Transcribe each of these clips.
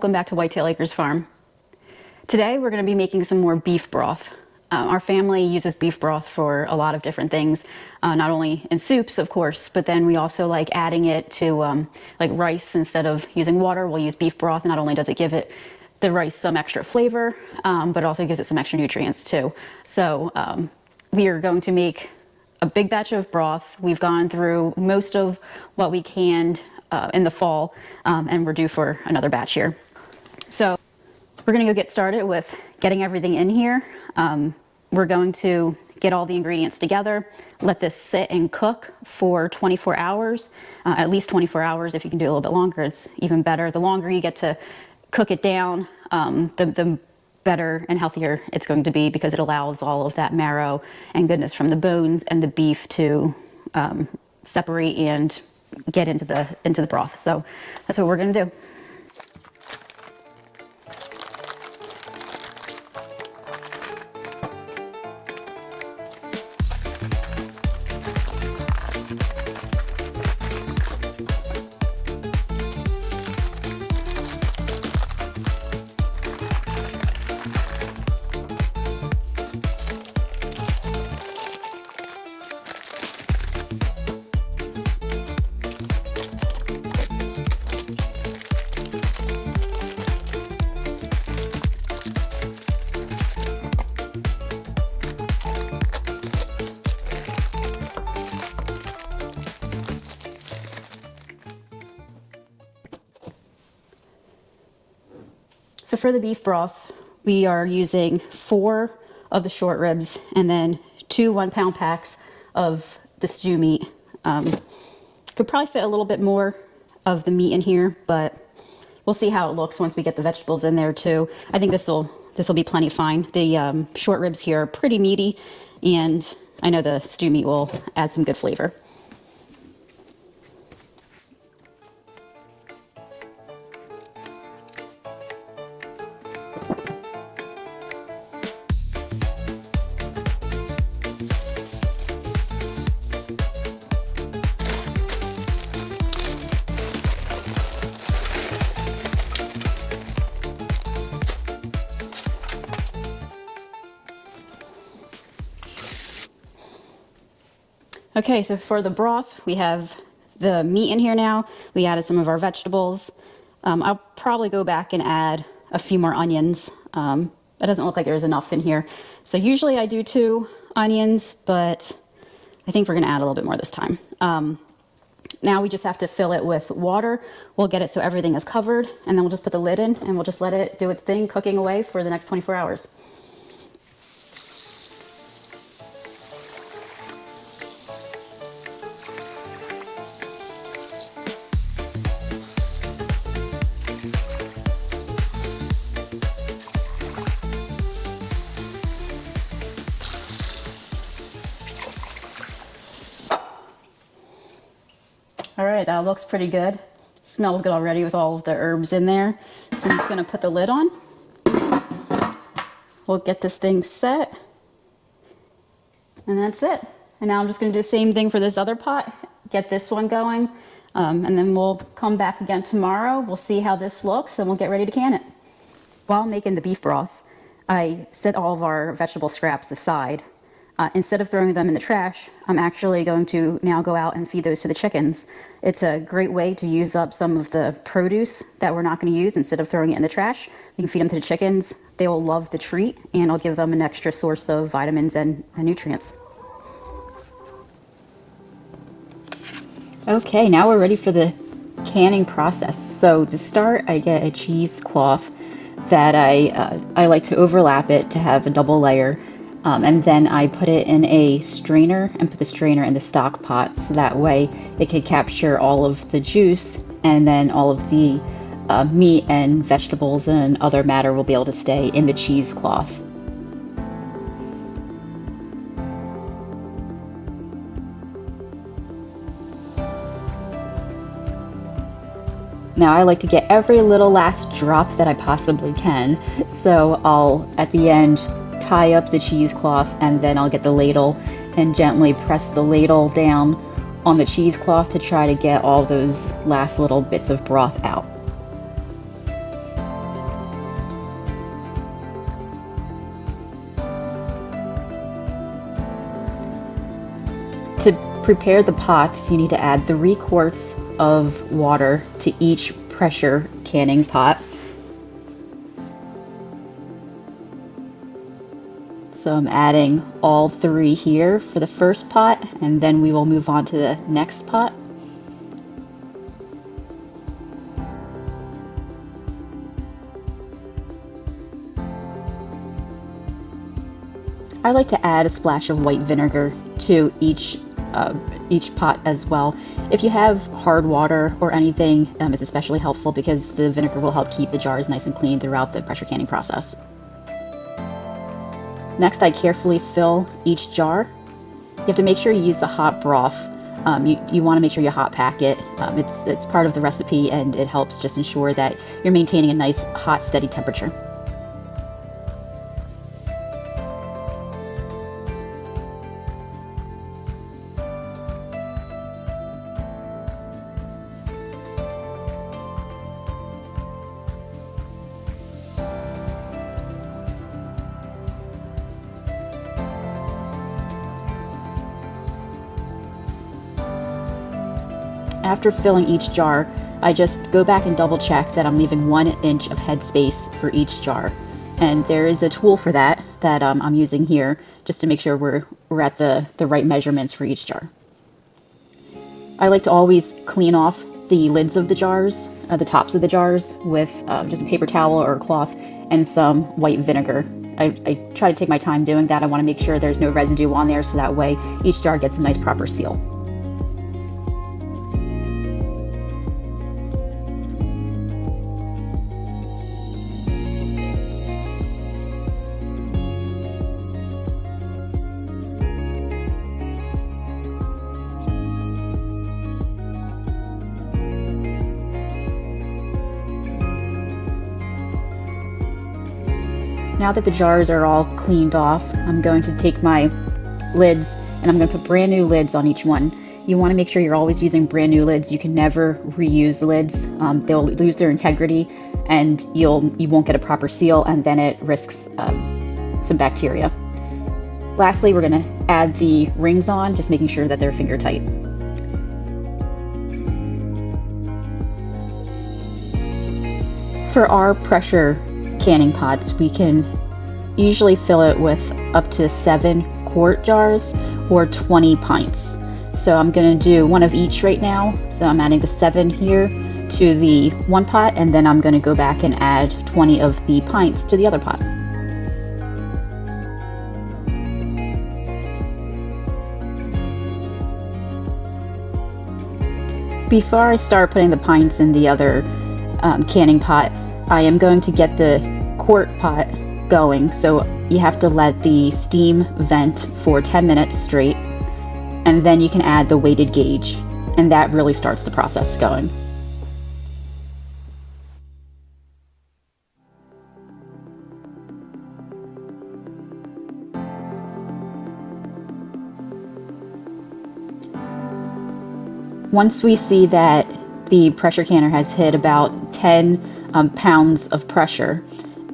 Welcome back to Whitetail Acres Farm. Today we're going to be making some more beef broth. Our family uses beef broth for a lot of different things, not only in soups, of course, but then we also like adding it to like rice. Instead of using water, we'll use beef broth. Not only does it give it the rice some extra flavor, but it also gives it some extra nutrients too. So we are going to make a big batch of broth. We've gone through most of what we canned in the fall, and we're due for another batch here. So we're going to go get started with getting everything in here. We're going to get all the ingredients together, let this sit and cook for 24 hours, at least 24 hours. If you can do it a little bit longer, it's even better. The longer you get to cook it down, the better and healthier it's going to be, because it allows all of that marrow and goodness from the bones and the beef to separate and get into the broth. So that's what we're going to do. So for the beef broth, we are using 4 of the short ribs and then 2 1-pound packs of the stew meat. Could probably fit a little bit more of the meat in here, but we'll see how it looks once we get the vegetables in there too. I think this will be plenty fine. The short ribs here are pretty meaty, and I know the stew meat will add some good flavor. Okay, so for the broth, we have the meat in here now. We added some of our vegetables. I'll probably go back and add a few more onions. That doesn't look like there's enough in here. So usually I do 2 onions, but I think we're gonna add a little bit more this time. Now we just have to fill it with water. We'll get it so everything is covered, and then we'll just put the lid in and we'll just let it do its thing, cooking away for the next 24 hours. All right, that looks pretty good. Smells good already with all of the herbs in there. So I'm just gonna put the lid on. We'll get this thing set. And that's it. And now I'm just gonna do the same thing for this other pot, get this one going. And then we'll come back again tomorrow. We'll see how this looks and we'll get ready to can it. While making the beef broth, I set all of our vegetable scraps aside. Instead of throwing them in the trash, I'm actually going to now go out and feed those to the chickens. It's a great way to use up some of the produce that we're not going to use. Instead of throwing it in the trash, you can feed them to the chickens. They will love the treat, and I'll give them an extra source of vitamins and nutrients. Okay, now we're ready for the canning process. So to start, I get a cheesecloth that I like to overlap it to have a double layer. And then I put it in a strainer and put the strainer in the stock pot, so that way it could capture all of the juice, and then all of the meat and vegetables and other matter will be able to stay in the cheesecloth. Now I like to get every little last drop that I possibly can, so I'll at the end tie up the cheesecloth, and then I'll get the ladle and gently press the ladle down on the cheesecloth to try to get all those last little bits of broth out. prepare the pots, you need to add 3 quarts of water to each pressure canning pot. So I'm adding all 3 here for the first pot, and then we will move on to the next pot. I like to add a splash of white vinegar to each pot as well. If you have hard water or anything, it's especially helpful because the vinegar will help keep the jars nice and clean throughout the pressure canning process. Next, I carefully fill each jar. You have to make sure you use the hot broth. You want to make sure you hot pack it. It's part of the recipe, and it helps just ensure that you're maintaining a nice, hot, steady temperature. After filling each jar, I just go back and double check that I'm leaving 1 inch of head space for each jar. And there is a tool for that I'm using here, just to make sure we're at the right measurements for each jar. I like to always clean off the lids of the jars, the tops of the jars, with just a paper towel or a cloth and some white vinegar. I try to take my time doing that. I want to make sure there's no residue on there, so that way each jar gets a nice proper seal. Now that the jars are all cleaned off, I'm going to take my lids and I'm going to put brand new lids on each one. You want to make sure you're always using brand new lids. You can never reuse lids. They'll lose their integrity, and you won't get a proper seal, and then it risks some bacteria. Lastly, we're going to add the rings on, just making sure that they're finger tight. For our pressure canning pots, we can usually fill it with up to 7 quart jars or 20 pints. So I'm going to do one of each right now. So I'm adding the 7 here to the one pot, and then I'm going to go back and add 20 of the pints to the other pot. Before I start putting the pints in the other canning pot, I am going to get the quart pot going. So you have to let the steam vent for 10 minutes straight, and then you can add the weighted gauge, and that really starts the process going. Once we see that the pressure canner has hit about 10 pounds of pressure,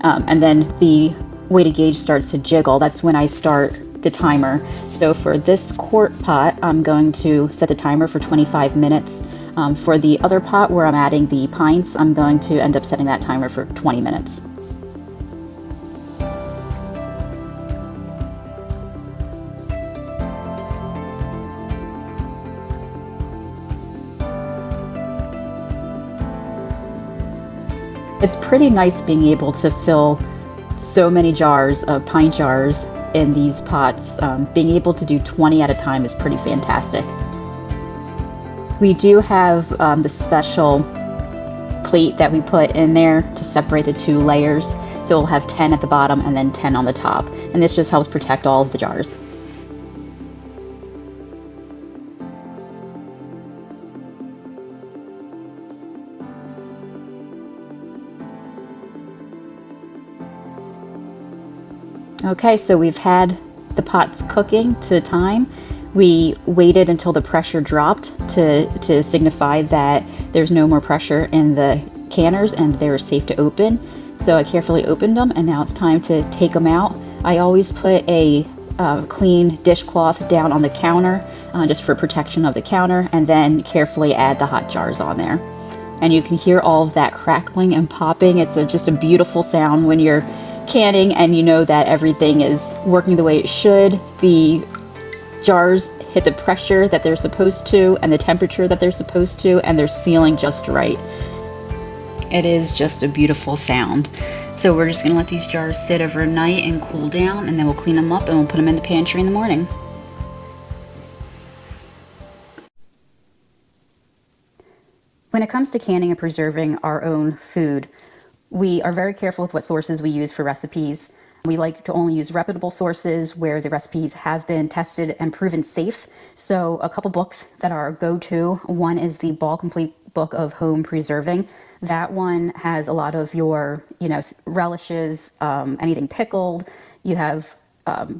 and then the weighted gauge starts to jiggle, that's when I start the timer. So for this quart pot, I'm going to set the timer for 25 minutes. For the other pot where I'm adding the pints, I'm going to end up setting that timer for 20 minutes. It's pretty nice being able to fill so many jars of pint jars in these pots. Being able to do 20 at a time is pretty fantastic. We do have the special plate that we put in there to separate the 2 layers. So we'll have 10 at the bottom and then 10 on the top. And this just helps protect all of the jars. Okay, so we've had the pots cooking to time. We waited until the pressure dropped to signify that there's no more pressure in the canners and they're safe to open. So I carefully opened them, and now it's time to take them out. I always put a clean dishcloth down on the counter just for protection of the counter, and then carefully add the hot jars on there. And you can hear all of that crackling and popping. It's just a beautiful sound when you're canning and you know that everything is working the way it should. The jars hit the pressure that they're supposed to and the temperature that they're supposed to, and they're sealing just right. It is just a beautiful sound. So we're just gonna let these jars sit overnight and cool down, and then we'll clean them up and we'll put them in the pantry in the morning. When it comes to canning and preserving our own food, we are very careful with what sources we use for recipes. We like to only use reputable sources where the recipes have been tested and proven safe. So a couple books that are go-to. One is the Ball Complete Book of Home Preserving. That one has a lot of your, relishes, anything pickled. You have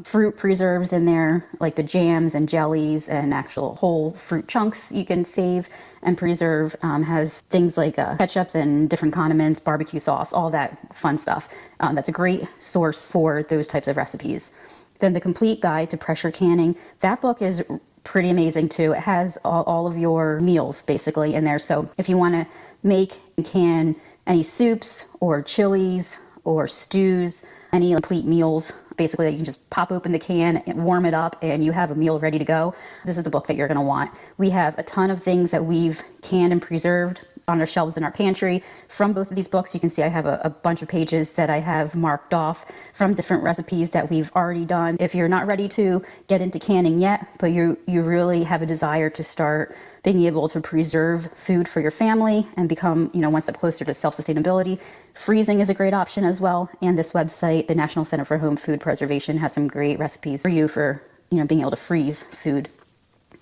fruit preserves in there, like the jams and jellies and actual whole fruit chunks you can save and preserve. Has things like ketchups and different condiments, barbecue sauce, all that fun stuff. That's a great source for those types of recipes. Then the Complete Guide to Pressure Canning. That book is pretty amazing too. It has all of your meals basically in there. So if you want to make and can any soups or chilies or stews, any complete meals, basically you can just pop open the can and warm it up and you have a meal ready to go. This is the book that you're going to want. We have a ton of things that we've canned and preserved on our shelves in our pantry from both of these books. You can see I have a bunch of pages that I have marked off from different recipes that we've already done. If you're not ready to get into canning yet, but you really have a desire to start being able to preserve food for your family and become, one step closer to self-sustainability, freezing is a great option as well. And this website, the National Center for Home Food Preservation, has some great recipes for you for, being able to freeze food.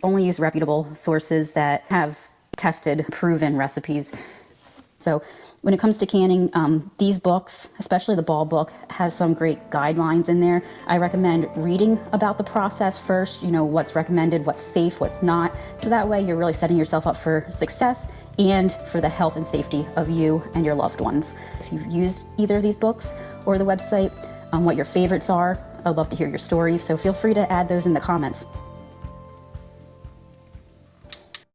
Only use reputable sources that have tested, proven recipes. So when it comes to canning, these books, especially the Ball book, has some great guidelines in there. I recommend reading about the process first, what's recommended, what's safe, what's not. So that way you're really setting yourself up for success and for the health and safety of you and your loved ones. If you've used either of these books or the website, what your favorites are, I'd love to hear your stories. So feel free to add those in the comments.